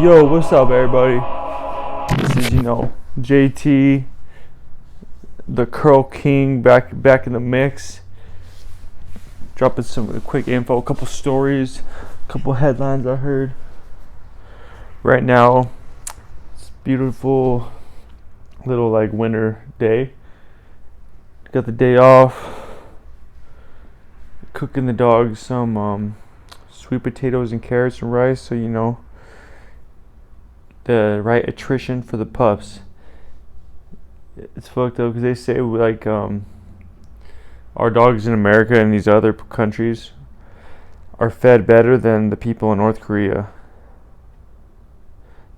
Yo, what's up, everybody? This is, JT, the Curl King, back in the mix. Dropping some quick info, a couple stories, a couple headlines I heard. Right now, it's beautiful little winter day. Got the day off. Cooking the dogs some sweet potatoes and carrots and rice, so the right attrition for the pups. It's fucked up because they say our dogs in America and these other countries are fed better than the people in North Korea.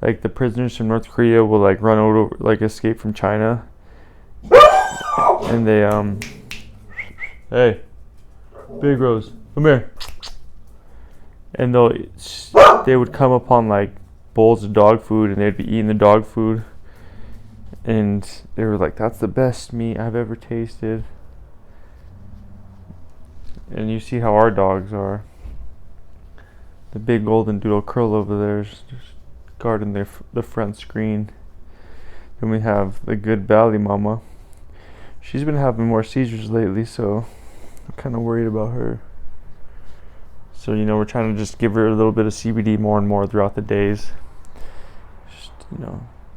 Like the prisoners from North Korea will run over, escape from China, and they hey, Big Rose, come here. And they would come upon bowls of dog food, and they'd be eating the dog food, and they were like, "That's the best meat I've ever tasted." And you see how our dogs are. The big golden doodle curl over there is just guarding the front screen. Then we have the good Bally Mama. She's been having more seizures lately, so I'm kind of worried about her. So we're trying to just give her a little bit of CBD more and more throughout the days. Just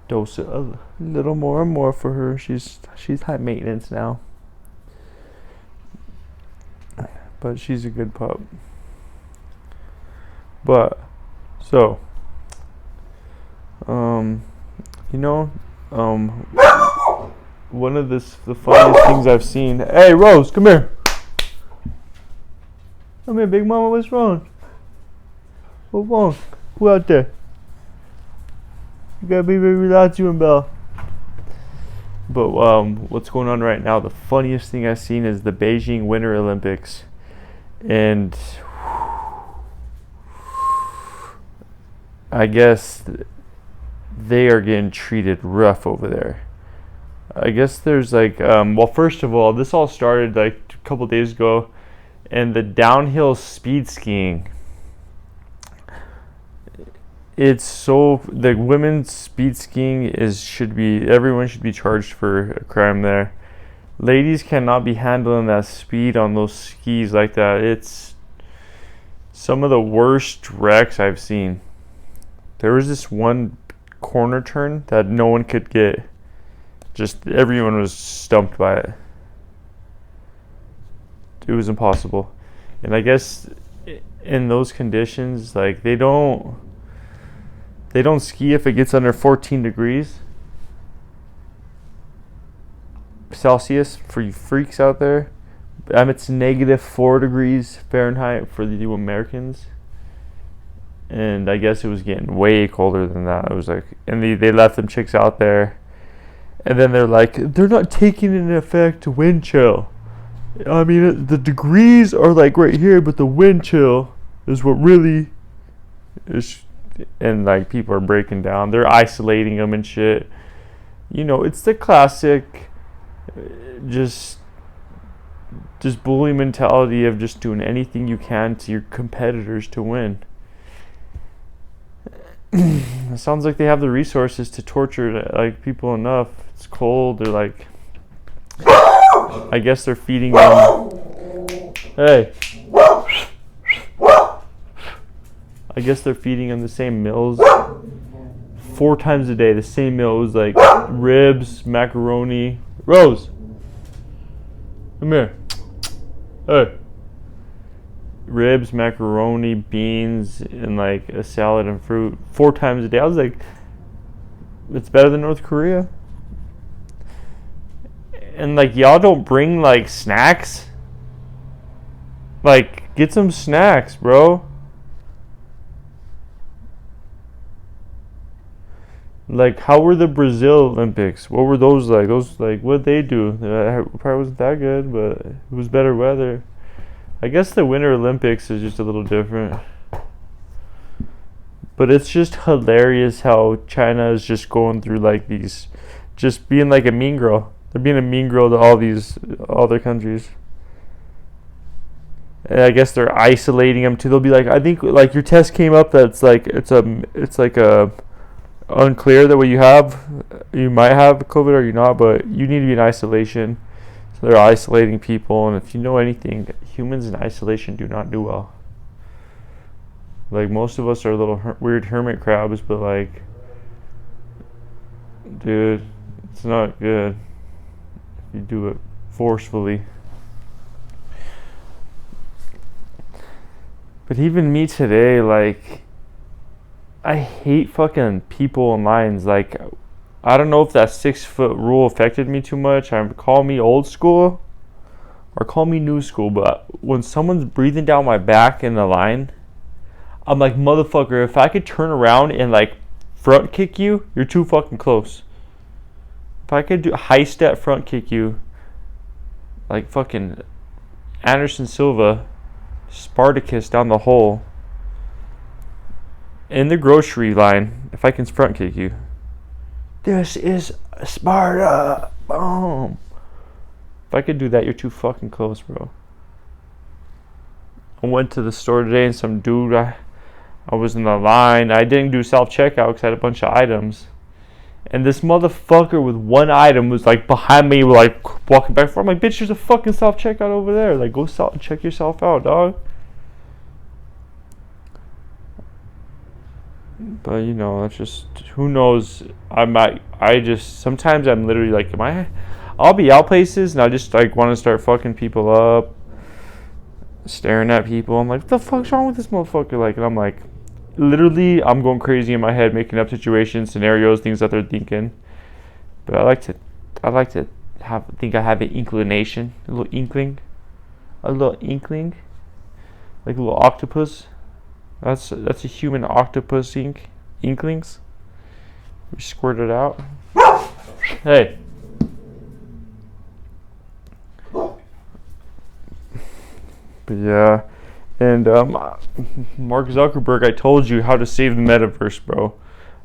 dose it a little more and more for her. She's high maintenance now, but she's a good pup. But so one of the funniest things I've seen. Hey, Rose, come here. Come here, Big Mama. What's wrong? What's wrong? Who out there? You gotta be very relaxed, you and Belle. But what's going on right now? The funniest thing I've seen is the Beijing Winter Olympics, and I guess they are getting treated rough over there. I guess there's first of all, this all started a couple days ago, and the downhill speed skiing. The women's speed skiing everyone should be charged for a crime there. Ladies cannot be handling that speed on those skis like that. It's some of the worst wrecks I've seen. There was this one corner turn that no one could get. Just everyone was stumped by it. It was impossible. And I guess in those conditions, they don't ski if it gets under 14 degrees Celsius for you freaks out there. It's -4 degrees Fahrenheit for the Americans. And I guess it was getting way colder than that. It was and they left them chicks out there. And then they're not taking into effect wind chill. I mean, the degrees are right here, but the wind chill is what really is. And people are breaking down. They're isolating them and shit. It's the classic, just bully mentality of just doing anything you can to your competitors to win. It sounds like they have the resources to torture people enough. It's cold. They're I guess they're feeding them. Hey. I guess they're feeding them the same meals 4 times a day. The same meals ribs, macaroni. Rose, come here. Hey. Ribs, macaroni, beans, and a salad and fruit 4 times a day. I was it's better than North Korea. And y'all don't bring snacks. Get some snacks, bro. How were the Brazil Olympics? What were those like? What'd they do? Probably wasn't that good, but it was better weather. I guess the Winter Olympics is just a little different. But it's just hilarious how China is just going through these, just being a mean girl. They're being a mean girl to all their countries. And I guess they're isolating them too. They'll be like, I think like your test came up that's like it's like a unclear that what you might have COVID or you're not, but you need to be in isolation. So they're isolating people, and if you know anything, humans in isolation do not do well. Like most of us are little weird hermit crabs, but like, dude, it's not good if you do it forcefully. But even me today, like, I hate fucking people in lines. Like, I don't know if that 6 foot rule affected me too much. Call me old school or call me new school, but when someone's breathing down my back in the line, I'm like, motherfucker, if I could turn around and like front kick you, you're too fucking close. If I could do high step front kick you, like fucking Anderson Silva, Spartacus down the hole in the grocery line, if I can front kick you, this is Sparta. Boom. If I could do that, you're too fucking close, bro. I went to the store today and some dude, I was in the line. I didn't do self-checkout because I had a bunch of items. And this motherfucker with one item was like behind me, like walking back. I'm like, bitch, there's a fucking self-checkout over there. Like, go check yourself out, dog. But you know, that's just, who knows. Sometimes I'm literally like, I'll be out places and I just like want to start fucking people up, staring at people. I'm like, what the fuck's wrong with this motherfucker? Like, and I'm like, literally, I'm going crazy in my head, making up situations, scenarios, things that they're thinking. But I like to think I have an inclination, a little inkling, like a little octopus. That's a human octopus inklings. We squirt it out. Hey. But yeah, and Mark Zuckerberg, I told you how to save the metaverse, bro.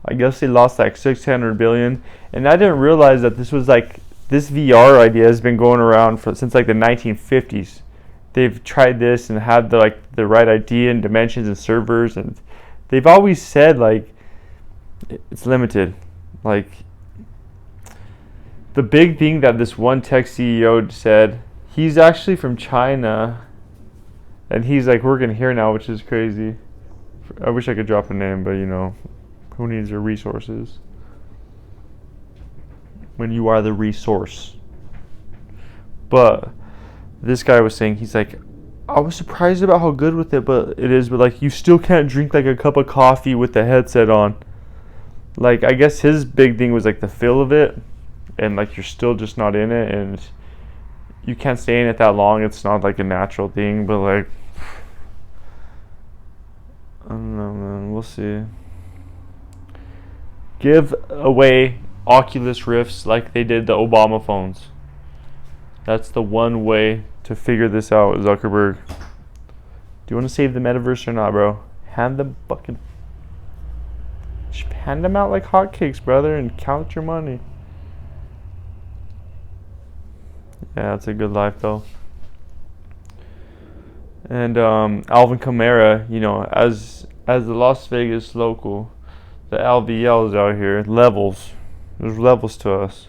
I guess they lost like 600 billion, and I didn't realize that this VR idea has been going around since like the 1950s. They've tried this and had the right idea and dimensions and servers, and they've always said like it's limited. Like the big thing that this one tech CEO said, he's actually from China. And he's like working here now, which is crazy. I wish I could drop a name, but you know, who needs your resources when you are the resource? But this guy was saying, he's like, I was surprised about how good with it, but like you still can't drink like a cup of coffee with the headset on. Like, I guess his big thing was like the feel of it, and like you're still just not in it, and you can't stay in it that long. It's not like a natural thing, but like, I don't know, man. We'll see. Give away Oculus Rifts like they did the Obama phones. That's the one way to figure this out, Zuckerberg. Do you want to save the metaverse or not, bro? Hand them out like hotcakes, brother, and count your money. Yeah, it's a good life though. And Alvin Kamara, you know, as the Las Vegas local, the LVLs out here, levels. There's levels to us.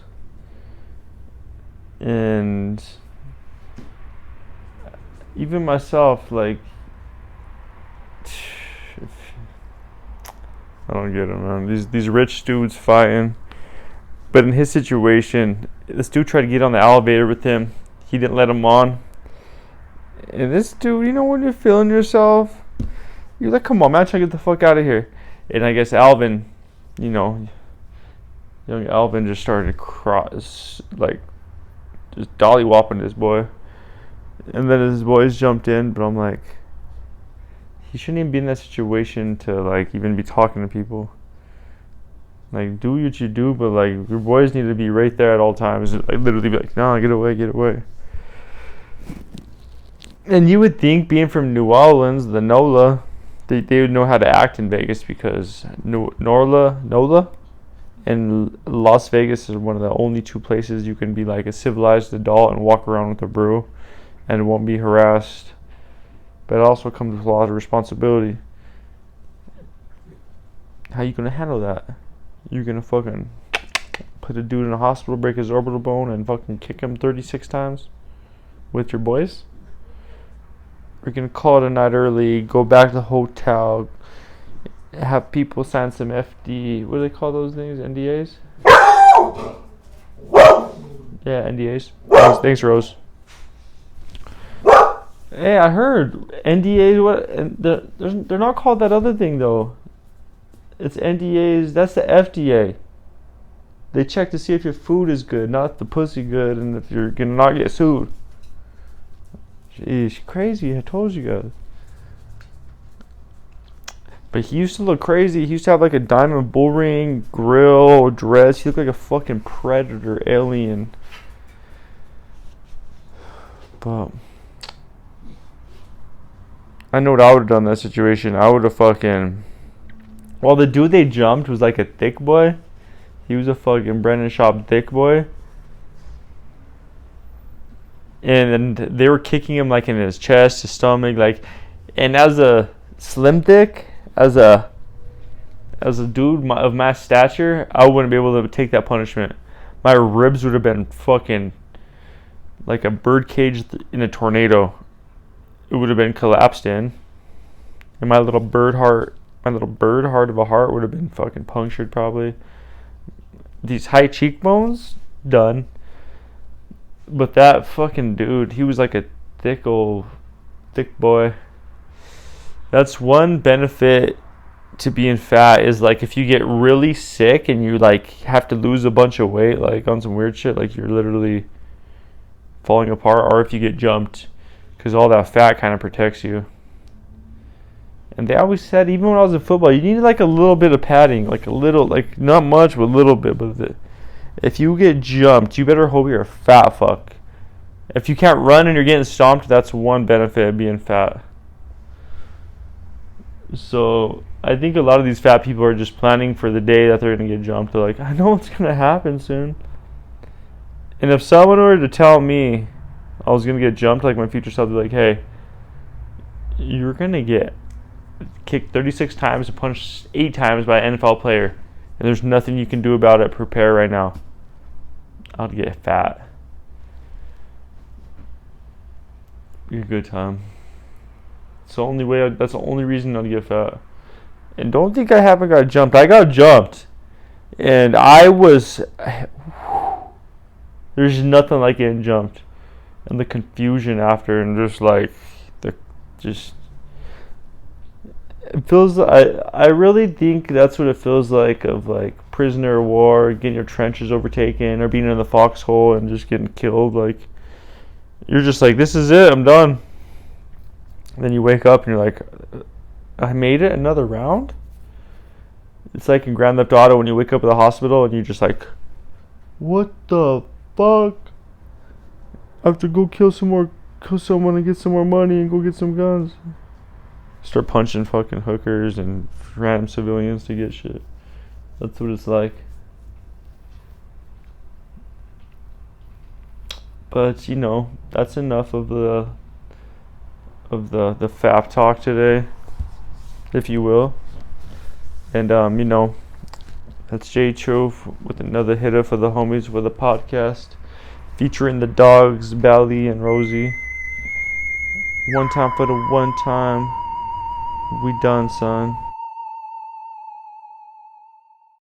And even myself, like, I don't get it, man. These rich dudes fighting. But in his situation, this dude tried to get on the elevator with him. He didn't let him on. And this dude, you know, when you're feeling yourself, you're like, come on, man, try to get the fuck out of here. And I guess Alvin, you know, young Alvin just started to just dollywhopping this boy. And then his boys jumped in, but I'm like, he shouldn't even be in that situation to, like, even be talking to people. Like, do what you do, but, like, your boys need to be right there at all times. Like, literally be like, no, get away. And you would think, being from New Orleans, the NOLA, they would know how to act in Vegas, because NOLA and Las Vegas is one of the only two places you can be like a civilized adult and walk around with a brew and won't be harassed but it also comes with a lot of responsibility. How you gonna handle that? You're gonna fucking put a dude in a hospital, break his orbital bone, and fucking kick him 36 times with your boys? We're gonna call it a night early, go back to the hotel, have people sign some what do they call those things? NDAs? Yeah, NDAs. Thanks, Rose. Hey, I heard NDAs. They're not called that other thing though. It's NDAs. That's the FDA. They check to see if your food is good, not the pussy good, and if you're gonna not get sued. Jeez, crazy. I told you guys. But he used to look crazy. He used to have like a diamond bull ring, grill, dress. He looked like a fucking predator alien. But I know what I would have done in that situation. I would have fucking... Well, the dude they jumped was like a thick boy. He was a fucking Brendan Schaub thick boy. And they were kicking him like in his chest, his stomach, like... And as a slim thick... As a dude of my stature, I wouldn't be able to take that punishment. My ribs would have been fucking like a bird cage in a tornado. It would have been collapsed in, and my little bird heart of a heart would have been fucking punctured probably. These high cheekbones, done. But that fucking dude, he was like a thick boy. That's one benefit to being fat is like if you get really sick and you like have to lose a bunch of weight like on some weird shit, like you're literally falling apart, or if you get jumped, because all that fat kind of protects you. And they always said, even when I was in football, you need like a little bit of padding, like a little, like not much, but a little bit. But if you get jumped, you better hope you're a fat fuck. If you can't run and you're getting stomped, that's one benefit of being fat. So I think a lot of these fat people are just planning for the day that they're going to get jumped. They're like, I know what's going to happen soon. And if someone were to tell me I was going to get jumped, like my future self would be like, hey, you're going to get kicked 36 times and punched 8 times by an NFL player, and there's nothing you can do about it. Prepare right now. I'd get fat. Be a good time. It's the only way. That's the only reason I'd get fat. And don't think I haven't got jumped. I got jumped, and I was. There's nothing like getting jumped, and the confusion after, and just like just. It feels. I really think that's what it feels like of like prisoner of war, getting your trenches overtaken, or being in the foxhole and just getting killed. Like you're just like, this is it. I'm done. And then you wake up and you're like, I made it another round? It's like in Grand Theft Auto when you wake up at the hospital and you're just like, what the fuck? I have to go kill someone and get some more money and go get some guns. Start punching fucking hookers and random civilians to get shit. That's what it's like. But, you know, that's enough of the FAP talk today, if you will. And you know, that's Jay Chove with another hitter for the homies for the podcast, featuring the dogs Bally and Rosie. One time for the one time. We done, son.